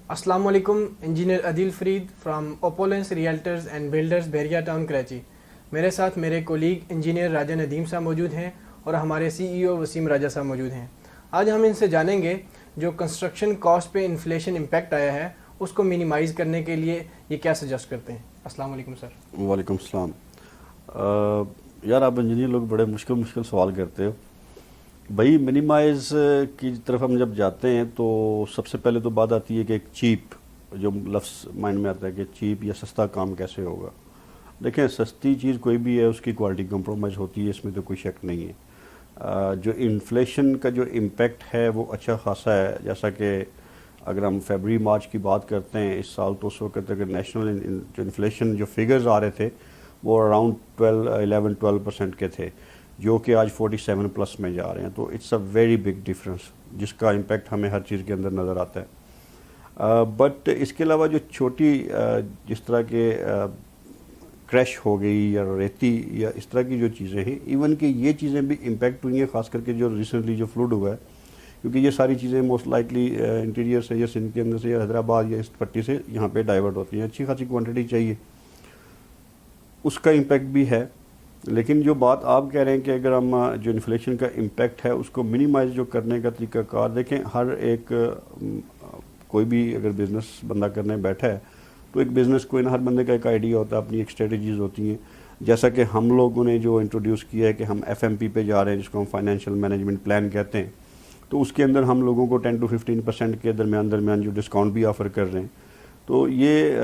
السلام علیکم. Engineer Adeel Fareed from Opulence Realtors and Builders Bahria Town Karachi. میرے ساتھ میرے کولیگ انجینئر راجہ ندیم صاحب موجود ہیں اور ہمارے سی ای او وسیم راجہ صاحب موجود ہیں. آج ہم ان سے جانیں گے جو کنسٹرکشن کاسٹ پہ انفلیشن امپیکٹ آیا ہے اس کو منیمائز کرنے کے لیے یہ کیا سجیسٹ کرتے ہیں. السلام علیکم سر. وعلیکم السلام. یار آپ انجینئر لوگ بڑے مشکل سوال کرتے ہو. بھائی منیمائز کی طرف ہم جب جاتے ہیں تو سب سے پہلے تو بات آتی ہے کہ ایک چیپ جو لفظ مائنڈ میں آتا ہے کہ چیپ یا سستا کام کیسے ہوگا. دیکھیں سستی چیز کوئی بھی ہے اس کی کوالٹی کمپرومائز ہوتی ہے, اس میں تو کوئی شک نہیں ہے. جو انفلیشن کا جو امپیکٹ ہے وہ اچھا خاصا ہے. جیسا کہ اگر ہم فیبری مارچ کی بات کرتے ہیں اس سال تو اس وقت اگر نیشنل جو انفلیشن جو فگرز آ رہے تھے وہ اراؤنڈ 11-12% کے تھے جو کہ آج 47+ میں جا رہے ہیں. تو it's a very big difference جس کا امپیکٹ ہمیں ہر چیز کے اندر نظر آتا ہے. بٹ اس کے علاوہ جو چھوٹی جس طرح کے کریش ہو گئی یا ریتی یا اس طرح کی جو چیزیں ہیں, ایون کہ یہ چیزیں بھی امپیکٹ ہوئی ہیں خاص کر کے جو ریسنٹلی جو فلوڈ ہوا ہے, کیونکہ یہ ساری چیزیں موسٹ لائکلی انٹیریئر سے یا سندھ کے اندر سے یا حیدرآباد یا اس پٹی سے یہاں پہ ڈائیورٹ ہوتی ہیں. اچھی خاصی کوانٹٹی چاہیے, اس کا امپیکٹ بھی ہے. لیکن جو بات آپ کہہ رہے ہیں کہ اگر ہم جو انفلیشن کا امپیکٹ ہے اس کو منیمائز جو کرنے کا طریقہ کار دیکھیں, ہر ایک کوئی بھی اگر بزنس بندہ کرنے بیٹھا ہے تو ایک بزنس کوئی نہ ہر بندے کا ایک آئیڈیا ہوتا ہے, اپنی ایک اسٹریٹجیز ہوتی ہیں. جیسا کہ ہم لوگوں نے جو انٹروڈیوس کیا ہے کہ ہم FMP پہ جا رہے ہیں جس کو ہم فائنینشیل مینجمنٹ پلان کہتے ہیں, تو اس کے اندر ہم لوگوں کو 10-15% کے درمیان جو ڈسکاؤنٹ بھی آفر کر رہے ہیں. تو یہ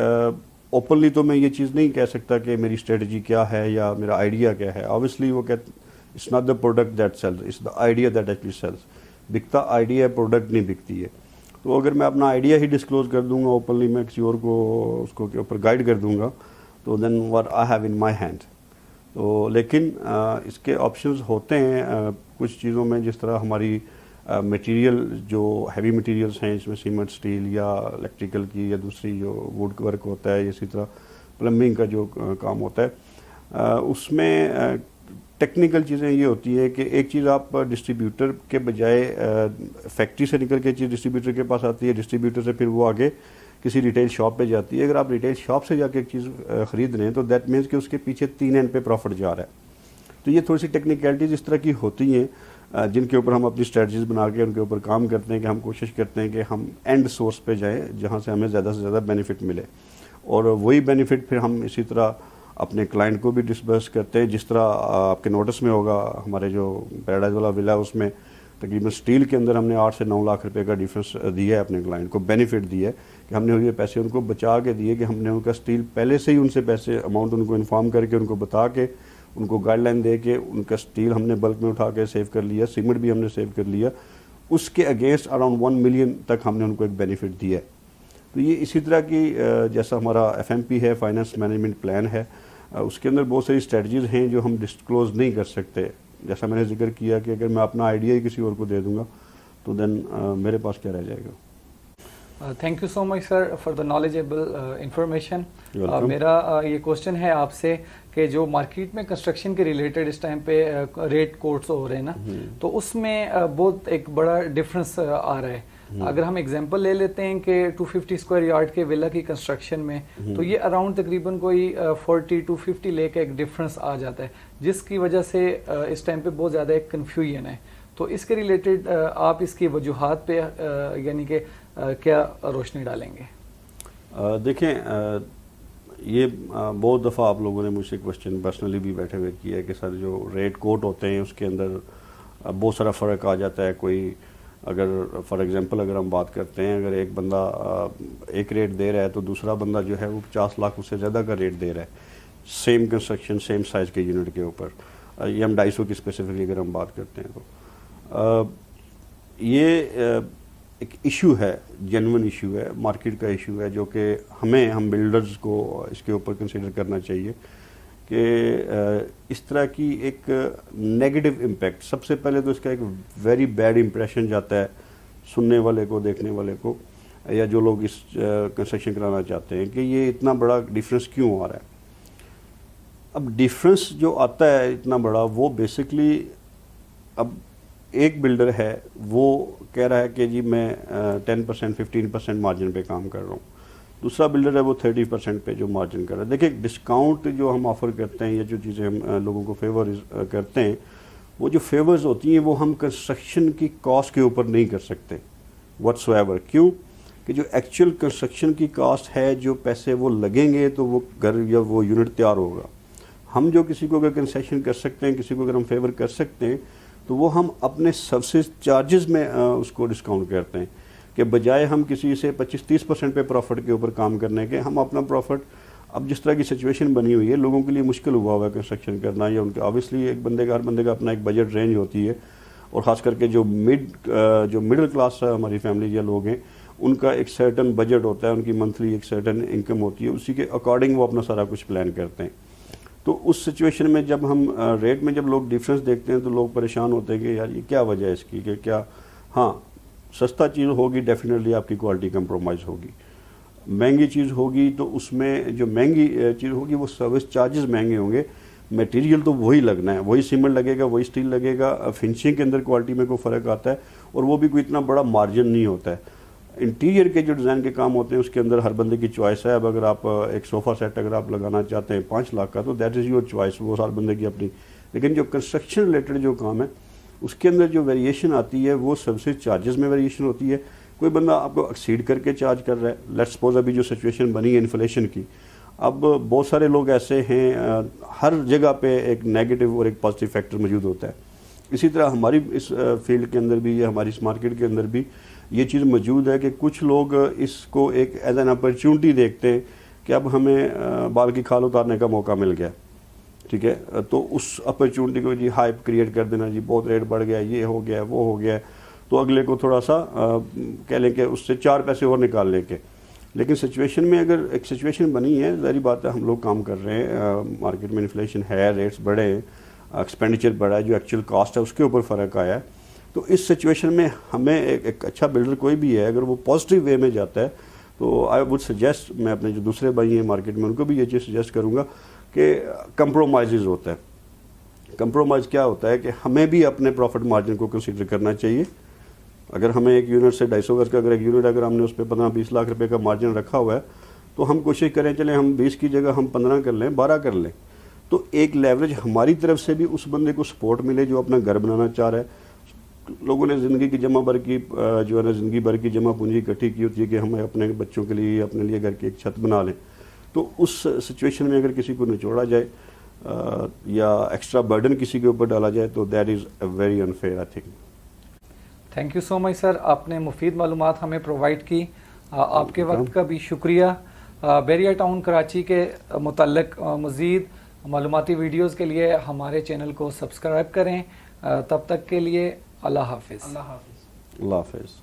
اوپنلی تو میں یہ چیز نہیں کہہ سکتا کہ میری اسٹریٹجی کیا ہے یا میرا آئیڈیا کیا ہے. آبویسلی وہ کہتے it's not the product that sells, it's the idea that actually sells. بکتا آئیڈیا ہے, پروڈکٹ نہیں بکتی ہے. تو اگر میں اپنا آئیڈیا ہی ڈسکلوز کر دوں گا اوپنلی, میں کسی اور کو اس کو کے اوپر گائیڈ کر دوں گا, تو then what I have in my hand. تو لیکن اس کے آپشنز ہوتے ہیں کچھ چیزوں میں, جس طرح ہماری مٹیریل جو ہیوی مٹیریلس ہیں, اس میں سیمنٹ, اسٹیل یا الیکٹریکل کی یا دوسری جو ووڈ ورک ہوتا ہے, اسی طرح پلمبنگ کا جو کام ہوتا ہے, اس میں ٹیکنیکل چیزیں یہ ہوتی ہے کہ ایک چیز آپ ڈسٹریبیوٹر کے بجائے فیکٹری سے نکل کے چیز ڈسٹریبیوٹر کے پاس آتی ہے, ڈسٹریبیوٹر سے پھر وہ آگے کسی ریٹیل شاپ پہ جاتی ہے. اگر آپ ریٹیل شاپ سے جا کے ایک چیز خرید رہے ہیں تو دیٹ مینس کہ اس کے پیچھے 3 اینڈ پہ پروفٹ جا رہا ہے. تو یہ تھوڑی سی ٹیکنیکلٹیز اس طرح کی ہوتی ہیں جن کے اوپر ہم اپنی اسٹریٹجیز بنا کے ان کے اوپر کام کرتے ہیں کہ ہم کوشش کرتے ہیں کہ ہم اینڈ سورس پہ جائیں جہاں سے ہمیں زیادہ سے زیادہ بینیفٹ ملے, اور وہی بینیفٹ پھر ہم اسی طرح اپنے کلائنٹ کو بھی ڈسبرس کرتے ہیں. جس طرح آپ کے نوٹس میں ہوگا ہمارے جو پیراڈائز والا ولا اس میں تقریباً اسٹیل کے اندر ہم نے 8 سے 9 لاکھ روپے کا ڈیفرنس دیا ہے اپنے کلائنٹ کو, بینیفٹ دیا ہے کہ ہم نے یہ پیسے ان کو بچا کے دیے کہ ہم نے ان کا اسٹیل پہلے سے ہی ان سے پیسے اماؤنٹ ان کو انفارم کر کے ان کو بتا کے ان کو گائیڈ لائن دے کے ان کا اسٹیل ہم نے بلک میں اٹھا کے سیو کر لیا, سیمنٹ بھی ہم نے سیو کر لیا. اس کے اگینسٹ اراؤنڈ 1 ملین تک ہم نے ان کو ایک بینیفٹ دیا ہے. تو یہ اسی طرح کی جیسا ہمارا FMP ہے, فائنانس مینجمنٹ پلان ہے, اس کے اندر بہت ساری اسٹریٹجیز ہیں جو ہم ڈسکلوز نہیں کر سکتے. جیسا میں نے ذکر کیا کہ اگر میں اپنا آئیڈیا ہی کسی اور کو دے دوں گا تو دین میرے پاس کیا رہ جائے گا. Thank you so much sir for the knowledgeable information. میرا یہ کوشچن ہے آپ سے کہ جو مارکیٹ میں کنسٹرکشن کے ریلیٹڈ اس ٹائم پہ ریٹ کوٹس ہو رہے ہیں نا, تو اس میں بہت ایک بڑا ڈفرنس آ رہا ہے. اگر ہم ایگزامپل لے لیتے ہیں کہ 250 اسکوائر یارڈ کے ولا کی کنسٹرکشن میں تو یہ اراؤنڈ تقریباً کوئی 40-50 لیک کا ایک ڈفرنس آ جاتا ہے, جس کی وجہ سے اس ٹائم پہ بہت زیادہ ایک کنفیوژن ہے. تو اس کے ریلیٹڈ آپ اس کی وجوہات پہ یعنی کہ کیا روشنی ڈالیں گے؟ دیکھیں یہ بہت دفعہ آپ لوگوں نے مجھ سے کوشچن پرسنلی بھی بیٹھے ہوئے کیا ہے کہ سر جو ریٹ کوٹ ہوتے ہیں اس کے اندر بہت سارا فرق آ جاتا ہے. کوئی اگر فار ایگزامپل اگر ہم بات کرتے ہیں, اگر ایک بندہ ایک ریٹ دے رہا ہے تو دوسرا بندہ جو ہے وہ 50 لاکھ اس سے زیادہ کا ریٹ دے رہا ہے, سیم کنسٹرکشن سیم سائز کے یونٹ کے اوپر. یہ ہم 250 کی اسپیسیفکلی اگر ہم بات کرتے ہیں تو یہ ایک ایشو ہے, جینوئن ایشو ہے, مارکیٹ کا ایشو ہے, جو کہ ہم بلڈرز کو اس کے اوپر کنسیڈر کرنا چاہیے کہ اس طرح کی ایک نیگیٹو امپیکٹ. سب سے پہلے تو اس کا ایک ویری بیڈ امپریشن جاتا ہے سننے والے کو, دیکھنے والے کو, یا جو لوگ اس کنسٹرکشن کرانا چاہتے ہیں کہ یہ اتنا بڑا ڈیفرنس کیوں آ رہا ہے. اب ڈیفرنس جو آتا ہے اتنا بڑا, وہ بیسکلی اب ایک بلڈر ہے وہ کہہ رہا ہے کہ جی میں 10% 15% مارجن پہ کام کر رہا ہوں, دوسرا بلڈر ہے وہ 30% پہ جو مارجن کر رہا ہے. دیکھیں ڈسکاؤنٹ جو ہم آفر کرتے ہیں یا جو چیزیں ہم لوگوں کو فیور کرتے ہیں, وہ جو فیورز ہوتی ہیں وہ ہم کنسٹرکشن کی کاسٹ کے اوپر نہیں کر سکتے واٹس ایور. کیوں کہ جو ایکچوئل کنسٹرکشن کی کاسٹ ہے, جو پیسے وہ لگیں گے تو وہ گھر یا وہ یونٹ تیار ہوگا. ہم جو کسی کو اگر کنسیشن کر سکتے ہیں, کسی کو اگر ہم فیور کر سکتے ہیں, تو وہ ہم اپنے سروسز چارجز میں اس کو ڈسکاؤنٹ کرتے ہیں, کہ بجائے ہہم کسی سے 25-30% پہ پروفٹ کے اوپر کام کرنے کے, ہم اپنا پروفٹ, اب جس طرح کی سچویشن بنی ہوئی ہے لوگوں کے لیے مشکل ہوا ہے کنسٹرکشن کرنا, یا ان کے آبویسلی ایک بندے کا, ہر بندے کا اپنا ایک بجٹ رینج ہوتی ہے, اور خاص کر کے جو مڈل کلاس ہماری فیملی یا لوگ ہیں ان کا ایک سرٹن بجٹ ہوتا ہے, ان کی منتھلی ایک سرٹن انکم ہوتی ہے, اسی کے اکارڈنگ وہ اپنا سارا کچھ پلان کرتے ہیں. تو اس سچویشن میں جب ہم ریٹ میں جب لوگ ڈفرینس دیکھتے ہیں تو لوگ پریشان ہوتے ہیں کہ یار یہ کیا وجہ ہے اس کی, کہ کیا ہاں سستا چیز ہوگی ڈیفینیٹلی آپ کی کوالٹی کمپرومائز ہوگی, مہنگی چیز ہوگی تو اس میں جو مہنگی چیز ہوگی وہ سروس چارجز مہنگے ہوں گے, میٹیریل تو وہی لگنا ہے, وہی سیمنٹ لگے گا, وہی اسٹیل لگے گا, فنشنگ کے اندر کوالٹی میں کوئی فرق آتا ہے, اور وہ بھی کوئی اتنا بڑا مارجن نہیں ہوتا ہے. انٹیریئر کے جو ڈیزائن کے کام ہوتے ہیں اس کے اندر ہر بندے کی چوائس ہے. اب اگر آپ ایک صوفہ سیٹ اگر آپ لگانا چاہتے ہیں 5 لاکھ کا تو دیٹ از یور چوائس, وہ ہر بندے کی اپنی. لیکن جو کنسٹرکشن ریلیٹڈ جو کام ہے اس کے اندر جو ویریشن آتی ہے وہ سروسز چارجز میں ویریشن ہوتی ہے. کوئی بندہ آپ کو ایکسیڈ کر کے چارج کر رہا ہے, لیٹس سپوز ابھی جو سچویشن بنی ہے انفلیشن کی, اب بہت سارے لوگ ایسے ہیں, ہر جگہ پہ ایک نیگیٹو اور ایک پازیٹیو فیکٹر موجود ہوتا ہے. اسی طرح ہماری اس فیلڈ کے اندر بھی یا ہماری اس مارکیٹ کے اندر بھی یہ چیز موجود ہے کہ کچھ لوگ اس کو ایک ایز این اپرچونٹی دیکھتے ہیں کہ اب ہمیں بال کی کھال اتارنے کا موقع مل گیا, ٹھیک ہے, تو اس اپرچونٹی کو جی ہائپ کریٹ کر دینا, جی بہت ریٹ بڑھ گیا, یہ ہو گیا, وہ ہو گیا, تو اگلے کو تھوڑا سا کہہ لیں کہ اس سے 4 پیسے اور نکال لیں کے. لیکن سچویشن میں اگر ایک سچویشن بنی ہے, ظاہری بات ہے ہم لوگ کام کر رہے ہیں, مارکیٹ میں انفلیشن ہے, ریٹس بڑھے ہیں, ایکسپینڈیچر بڑھا ہے, جو ایکچوئل کاسٹ ہے اس کے اوپر فرق آیا ہے. تو اس سچویشن میں ہمیں ایک اچھا بلڈر کوئی بھی ہے اگر وہ پازیٹیو وے میں جاتا ہے تو آئی وڈ سجیسٹ, میں اپنے جو دوسرے بھائی ہیں مارکیٹ میں ان کو بھی یہ چیز سجیسٹ کروں گا کہ کمپرومائزز ہوتا ہے. کمپرومائز کیا ہوتا ہے کہ ہمیں بھی اپنے پروفٹ مارجن کو کنسیڈر کرنا چاہیے. اگر ہمیں ایک یونٹ سے 250 گز کا اگر ایک یونٹ اگر ہم نے اس پہ 15-20 لاکھ روپے کا مارجن رکھا ہوا ہے تو ہم کوشش کریں چلیں ہم 20 کی جگہ ہم 15 کر لیں, 12 کر لیں, تو ایک لیوریج ہماری طرف سے بھی اس بندے کو سپورٹ ملے جو اپنا گھر بنانا چاہ رہا ہے. لوگوں نے زندگی کی جمع بھر کی جو ہے نا زندگی بھر کی جمع پونجی اکٹھی کی ہوتی ہے کہ ہمیں اپنے بچوں کے لیے اپنے لیے گھر کی ایک چھت بنا لیں. تو اس سچویشن میں اگر کسی کو نچوڑا جائے یا ایکسٹرا برڈن کسی کے اوپر ڈالا جائے تو that is very unfair I think. Thank you so much sir, آپ نے مفید معلومات ہمیں پرووائڈ کی, آپ کے وقت کا بھی شکریہ. بیریا ٹاؤن کراچی کے متعلق مزید معلوماتی ویڈیوز کے لیے ہمارے چینل کو سبسکرائب کریں. تب تک کے لیے اللہ حافظ. اللہ حافظ.